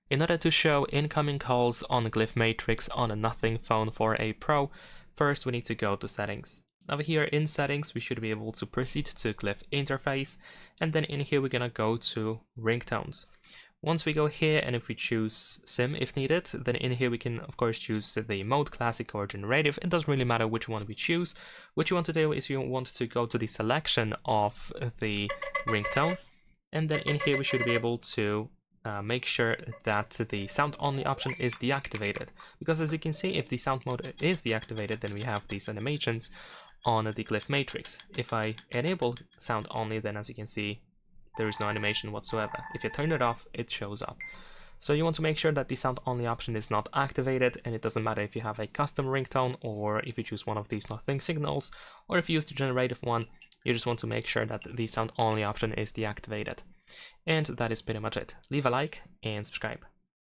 In order to show incoming calls on Glyph Matrix on a Nothing phone for a Pro, first we need to go to Settings. Over here in Settings, we should be able to proceed to Glyph Interface, and then in here we're gonna go to Ringtones. Once we go here, and if we choose SIM if needed, then in here we can of course choose the mode, classic or generative. It doesn't really matter which one we choose. What you want to do is you want to go to the selection of the ringtone, and then in here we should be able to make sure that the sound only option is deactivated, because as you can see, if the sound mode is deactivated, then we have these animations on the Glyph Matrix. If I enable sound only, then as you can see, there is no animation whatsoever. If you turn it off, it shows up. So you want to make sure that the sound only option is not activated, and it doesn't matter if you have a custom ringtone or if you choose one of these Nothing signals, or if you use the generative one. You just want to make sure that the sound only option is deactivated. And that is pretty much it. Leave a like and subscribe.